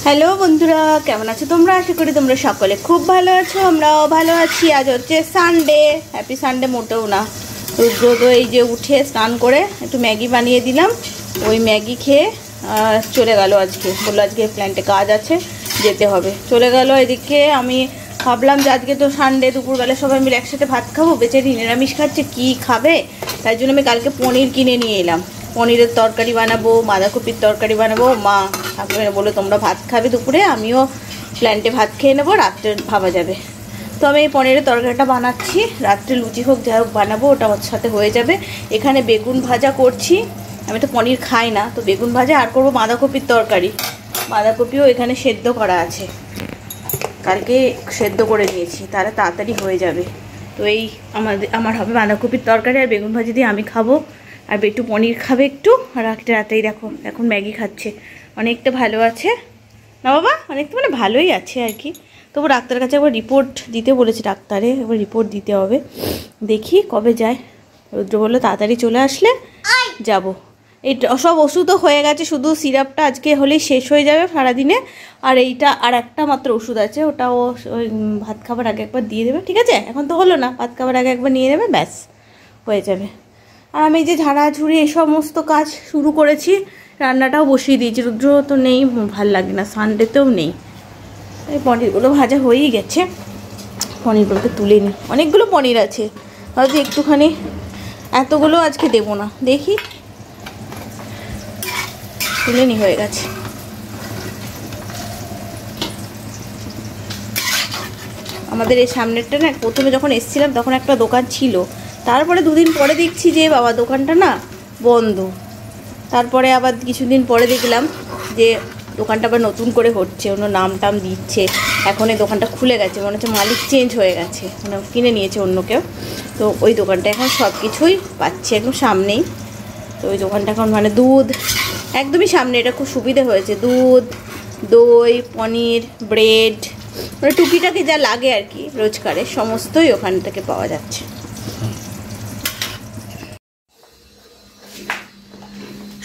Hello বন্ধুরা, কেমন আছো তোমরা? আশা করি তোমরা সকলে খুব ভালো আছো, আমরাও ভালো আছি। আজ হচ্ছে সানডে। হ্যাপি সানডে মোটেও না। রুদ্র তো এই যে উঠে স্নান করে একটু ম্যাগি বানিয়ে দিলাম, ওই ম্যাগি খেয়ে চলে গেল। আজকে বললো আজকে প্ল্যান্টে কাজ আছে, যেতে হবে, চলে গেল। এদিকে আমি ভাবলাম যে আজকে তো সানডে, দুপুরবেলা সবাই মিলে একসাথে ভাত খাবো। বেচারি নিরামিষ খাচ্ছে, কী খাবে? তাই জন্য আমি কালকে পনির কিনে নিয়ে এলাম। পনিরের তরকারি বানাবো, বাঁধাকপির তরকারি বানাবো। মা ঠাকুরের বলে তোমরা ভাত খাবে দুপুরে, আমিও প্ল্যান্টে ভাত খেয়ে নেবো, রাত্রে ভাবা যাবে। তো আমি এই পনিরের তরকারিটা বানাচ্ছি, রাত্রে লুচি হোক যাই হোক বানাবো, ওটা ওর সাথে হয়ে যাবে। এখানে বেগুন ভাজা করছি, আমি তো পনির খাই না, তো বেগুন ভাজা আর করবো বাঁধাকপির তরকারি। বাঁধাকপিও এখানে সেদ্ধ করা আছে, কালকে সেদ্ধ করে নিয়েছি, তাহলে তাড়াতাড়ি হয়ে যাবে। তো এই আমার হবে বাঁধাকপির তরকারি আর বেগুন ভাজি দিয়ে আমি খাবো, আর একটু পনির খাবে একটু। আর একটা রাতেই দেখো এখন ম্যাগি খাচ্ছে, অনেকটা ভালো আছে না বাবা? অনেকটা মানে ভালোই আছে আর কি। তবু ডাক্তারের কাছে একবার রিপোর্ট দিতে বলেছে, ডাক্তারে একবার রিপোর্ট দিতে হবে, দেখি কবে যায়। রুদ্র বললো তাড়াতাড়ি চলে আসলে যাব। এই সব ওষুধও হয়ে গেছে, শুধু সিরাপটা আজকে হলেই শেষ হয়ে যাবে সারাদিনে। আর এইটা আর একটা মাত্র ওষুধ আছে, ওটাও ওই ভাত খাবার আগে একবার দিয়ে দেবে, ঠিক আছে? এখন তো হলো না, ভাত খাবার আগে একবার নিয়ে নেবে, ব্যাস হয়ে যাবে। আর আমি যে ঝাড়াঝুড়ি এই সমস্ত কাজ শুরু করেছি, রান্নাটাও বসিয়ে দিয়েছি। রুদ্র তো নেই, ভাল লাগে না, সানডেতেও নেই। এই পনিরগুলো ভাজা হয়েই গেছে, পনিরগুলোকে তুলে নিই। অনেকগুলো পনির আছে, হয়তো একটুখানি, এতগুলো আজকে দেবো না, দেখি তুলে নি, হয়ে গেছে। আমাদের এই সামনেরটা না, প্রথমে যখন এসেছিলাম তখন একটা দোকান ছিল, তারপরে দুদিন পরে দেখছি যে বাবা দোকানটা না বন্ধ। তারপরে আবার কিছুদিন পরে দেখলাম যে দোকানটা আবার নতুন করে হচ্ছে, অন্য নাম টাম দিচ্ছে। এখন এই দোকানটা খুলে গেছে, মনে হচ্ছে মালিক চেঞ্জ হয়ে গেছে, মানে কিনে নিয়েছে অন্য কেউ। তো ওই দোকানটা এখন সব কিছুই পাচ্ছে একদম সামনেই। তো ওই দোকানটা এখন মানে দুধ একদমই সামনে, এটা খুব সুবিধে হয়েছে। দুধ, দই, পনির, ব্রেড, মানে টুকিটাকি যা লাগে আর কি রোজকারে, সমস্তই ওখান থেকে পাওয়া যাচ্ছে।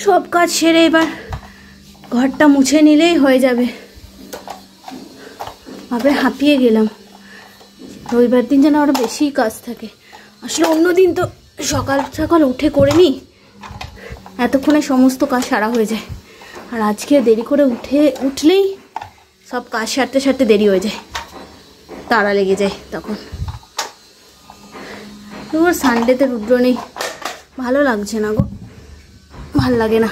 সব কাজ সেরে এবার ঘরটা মুছে নিলেই হয়ে যাবে। ভাবে হাঁপিয়ে গেলাম, রবিবার দিন যেন আরও বেশি কাজ থাকে। আসলে অন্য দিন তো সকাল সকাল উঠে করে নিই, এতক্ষণে সমস্ত কাজ সারা হয়ে যায়। আর আজকে দেরি করে উঠলেই সব কাজ সারতে সারতে দেরি হয়ে যায়, তাড়া লেগে যায় তখন। তোমার সানডেতে রুদ্র নেই, ভালো লাগছে না গো, ভাল লাগে না।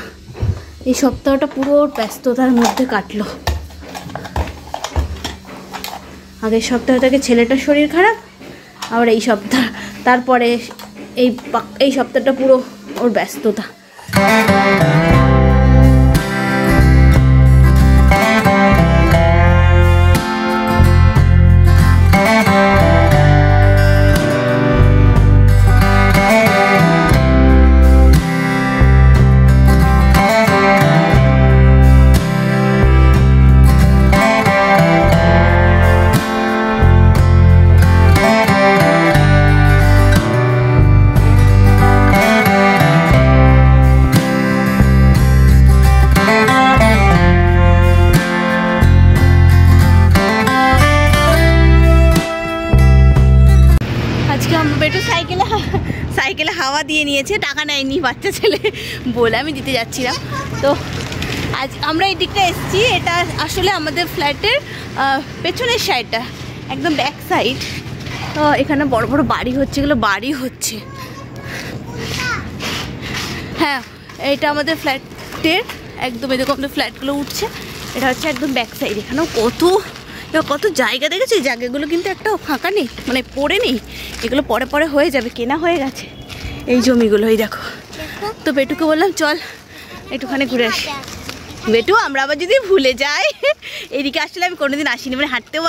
এই সপ্তাহটা পুরো ব্যস্ততার মধ্যে কাটলো। আগের সপ্তাহ থেকে ছেলেটার শরীর খারাপ, আবার এই সপ্তাহ, তারপরে এই সপ্তাহটা পুরো ওর ব্যস্ততা। সাইকেলে হাওয়া দিয়ে নিয়েছে, টাকা নেয়নি বাচ্চা ছেলে বলে আমি দিতে যাচ্ছিলাম। তো আজ আমরা এই দিকটা এসেছি, এটা আসলে আমাদের ফ্ল্যাটের পেছনের সাইডটা, একদম ব্যাক সাইড। তো এখানে বড় বড় বাড়ি হচ্ছে, এগুলো বাড়ি হচ্ছে। হ্যাঁ, এটা আমাদের ফ্ল্যাটের একদম, এরকম আমাদের ফ্ল্যাটগুলো উঠছে, এটা হচ্ছে একদম ব্যাক সাইড। এখানেও কত জায়গা দেখেছি, এই জায়গাগুলো কিন্তু একটাও ফাঁকা নেই, মানে পড়ে নেই। এগুলো পরে পরে হয়ে যাবে, কেনা হয়ে গেছে এই জমিগুলো, এই দেখো। তো বেটুকে বললাম চল একটুখানি ঘুরে আসি। বেটু, আমরা আবার যদি ভুলে যাই, এদিকে আসলে আমি কোনোদিন আসিনি, মানে হাঁটতেও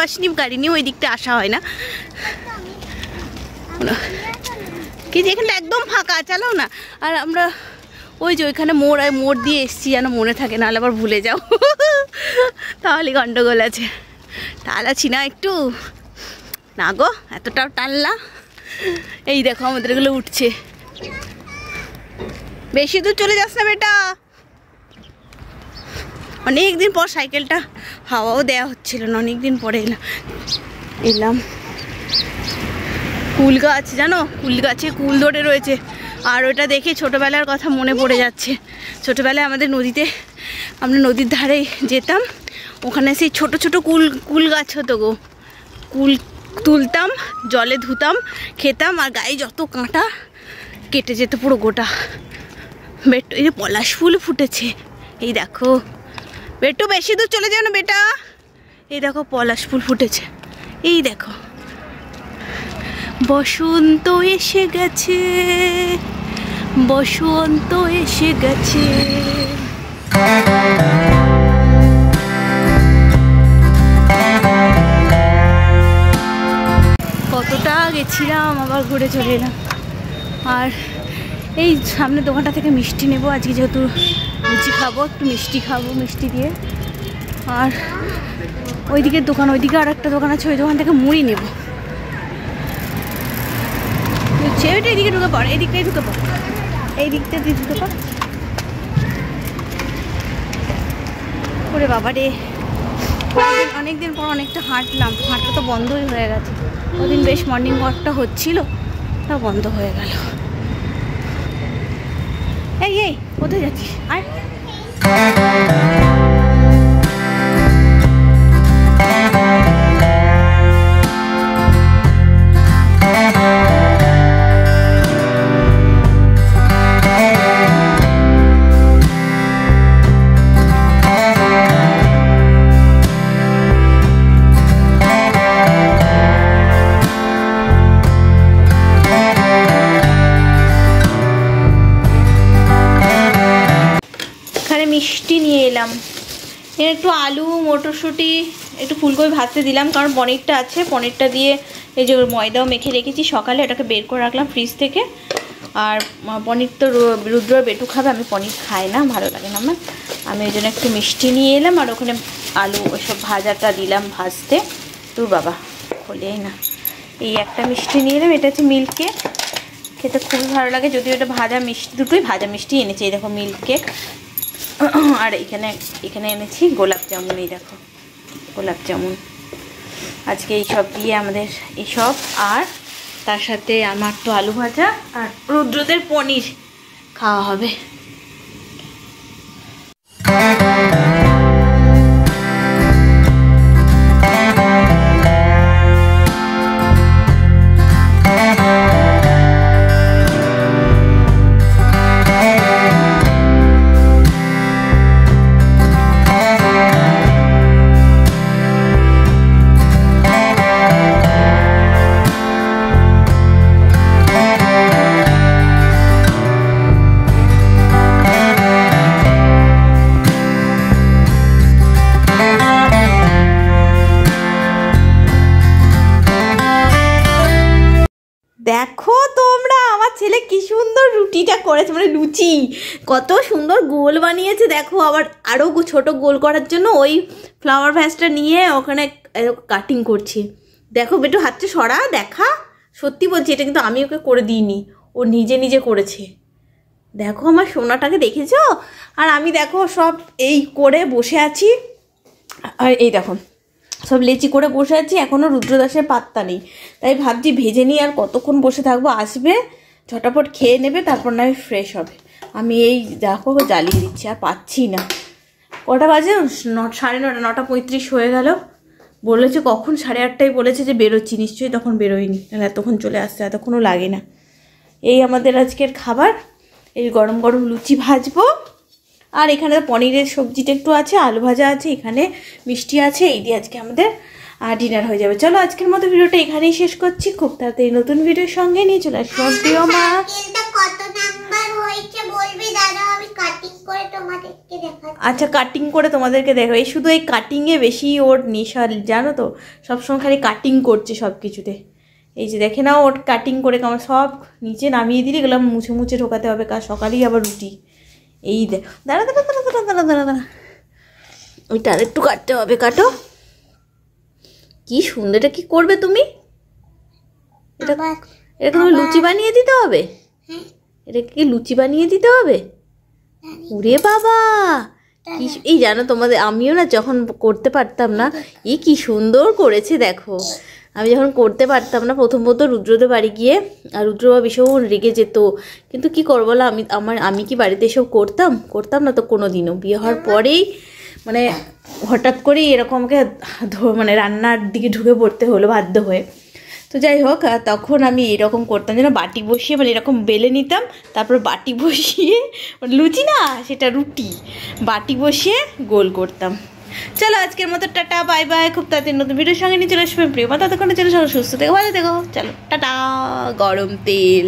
আসিনি, গাড়ি নিয়েও ওই দিকটা আসা হয় না। কি যে এখানটা একদম ফাঁকা, চালাও না। আর আমরা ওই যে ওইখানে মোড় দিয়ে এসছি, যেন মনে থাকে, নাহলে আবার ভুলে যাও, তাহলে গন্ডগোল আছে। টালাছি না একটু, না গো এতটাও টানলা। এই দেখো আমাদের এগুলো উঠছে, বেশি দূর চলে যাস না বেটা। অনেকদিন পর সাইকেলটা হাওয়াও দেওয়া হচ্ছিল না, অনেকদিন পরে এলাম। কুল গাছ জানো, কুল গাছে কুল ধরে রয়েছে, আর ওটা দেখে ছোটোবেলার কথা মনে পড়ে যাচ্ছে। ছোটোবেলায় আমাদের নদীতে, আমরা নদীর ধারে যেতাম, ওখানে সেই ছোট ছোট কুল গাছ হতো গো। কুল তুলতাম, জলে ধুতাম, খেতাম, আর গায়ে যত কাঁটা, কেটে যেত পুরো গোটা। বেটু এই যে পলাশ ফুল ফুটেছে, এই দেখো। বেটু বেশি দূর চলে যাও না বেটা, এই দেখো পলাশ ফুল ফুটেছে, এই দেখো। বসন্ত এসে গেছে, বসন্ত এসে গেছে। কতটা গেছিলাম, আবার ঘুরে চলে এলাম। আর এই সামনে দোকানটা থেকে মিষ্টি নেবো আজকে, যেহেতু লুচি খাবো, একটু মিষ্টি খাবো, মিষ্টি দিয়ে। আর ওইদিকে দোকান, ওইদিকে আর একটা দোকান আছে, ওই দোকান থেকে মুড়ি নেবো। ওইটা এদিকে ঢুকে পড়, এই দিকটাই ঢুকে পড়, এই দিকটা দিয়ে ঢুকে পড়। ওরে বাবা রে, অনেকদিন পর অনেকটা হাঁটলাম, হাঁটা তো বন্ধই হয়ে গেছে। ওদিন বেশ মর্নিং ওয়াকটা হচ্ছিল, তা বন্ধ হয়ে গেল। এই এই কোথায় যাচ্ছিস? আর মিষ্টি নিয়ে এলাম, এর একটু আলু, মটরশুঁটি, একটু ফুলকপি ভাজতে দিলাম, কারণ পনিরটা আছে, পনিরটা দিয়ে এই যে ময়দাও মেখে রেখেছি সকালে, এটাকে বের করে রাখলাম ফ্রিজ থেকে। আর পনির তো রুদ্র বেটু খাবে, আমি পনির খাই না, ভালো লাগে না আমার। আমি ওই জন্য একটু মিষ্টি নিয়ে এলাম, আর ওখানে আলু ওইসব ভাজাটা দিলাম ভাজতে। তোর বাবা খোলেই না। এই একটা মিষ্টি নিয়ে এলাম, এটা হচ্ছে মিল্ক কেক, খেতে খুবই ভালো লাগে, যদিও এটা ভাজা মিষ্টি, দুটোই ভাজা মিষ্টি এনেছি। এই দেখো মিল্ক কেক। আর এখানে এনেছি গোলাপ জামুন, এই দেখো গোলাপ জামুন। আজকে এইসব দিয়ে আমাদের এইসব, আর তার সাথে আমার তো আলু ভাজা, আর রুদ্রদের পনির খাওয়া হবে। দেখো তোমরা, আমার ছেলে কি সুন্দর রুটিটা করেছে, মানে লুচি কত সুন্দর গোল বানিয়েছে। দেখো আবার আরও ছোট গোল করার জন্য ওই ফ্লাওয়ার ভ্যাসটা নিয়ে ওখানে কাটিং করছি। দেখো বেটু হাতটা সরা, দেখা, সত্যি বলছি, এটা কিন্তু আমি ওকে করে দিইনি, ও নিজে নিজে করেছে। দেখো আমার সোনাটাকে দেখেছো? আর আমি দেখো সব এই করে বসে আছি, আর এই দেখো সব লেচি করে বসে আছি, এখনও রুদ্রদাসের পাত্তা নেই। তাই ভাবছি ভেজে নিই, আর কতক্ষণ বসে থাকবো, আসবে ঝটাপট খেয়ে নেবে, তারপর না আমি ফ্রেশ হবে। আমি এই দেখো জ্বালিয়ে দিচ্ছি, আর পাচ্ছি না। কটা বাজে? 9:30, 9:35 হয়ে গেল। বলেছে কখন, 8:30টায় বলেছে যে বেরোচ্ছি, নিশ্চয়ই তখন বেরোয়নি, তাহলে এতক্ষণ চলে আসছে, এতক্ষণও লাগে না। এই আমাদের আজকের খাবার, এই গরম গরম লুচি ভাজবো, আর এখানে পনিরের সবজিটা একটু আছে, আলু ভাজা আছে, এখানে মিষ্টি আছে, এই দিয়ে আজকে আমাদের ডিনার হয়ে যাবে। চলো আজকের মতো ভিডিওটা এখানেই শেষ করছি, খুব তাড়াতাড়ি নতুন ভিডিওর সঙ্গে নিয়ে চলে আসবো। প্রিয় মা, আচ্ছা কাটিং করে তোমাদেরকে দেখো, এই শুধু এই কাটিংয়ে বেশি ওর নেশা, জানো তো, সবসময় খালি কাটিং করছে সব কিছুতে। এই যে দেখে নাও, ওর কাটিং করে আমার সব নিচে নামিয়ে দিলে গেলাম, মুছে মুছে ঢোকাতে হবে, কাল সকালেই আবার রুটি। এই দেখ, দাঁড়া দাঁড়া দাঁড়া দাঁড়া দাঁড়া দাঁড়া দাঁড়া, ওইটা আর একটু কাটতে হবে, কাটো। কি সুন্দর, এটা কি করবে তুমি? এটা তুমি লুচি বানিয়ে দিতে হবে, এটা কি লুচি বানিয়ে দিতে হবে? ওরে বাবা কি কি এই জানো তোমাদের, আমিও না যখন করতে পারতাম না, কি সুন্দর করেছে দেখো। আমি যখন করতে পারতাম না প্রথম রুদ্রদের বাড়ি গিয়ে, আর রুদ্রবা ভীষণ রেগে যেত, কিন্তু কি করবো বলো, আমি কি বাড়িতে এসব করতাম না তো কোনো দিনও। বিয়ে হওয়ার পরেই মানে হঠাৎ করেই এরকম আমাকে মানে রান্নার দিকে ঢুকে পড়তে হলো বাধ্য হয়ে। তো যাই হোক, তখন আমি এরকম করতাম যেন বাটি বসিয়ে মানে এরকম বেলে নিতাম, তারপর বাটি বসিয়ে মানে লুচি না সেটা রুটি, বাটি বসিয়ে গোল করতাম। চলো আজকের মতো টাটা, বাই বাই। খুব তাড়াতাড়ি নতুন ভিডিওর সঙ্গে নিয়ে চলে আসবেন প্রিয়, ততক্ষণে চলে সুস্থ থেকে ভালো থেকো। চলো টাটা। গরম তেল।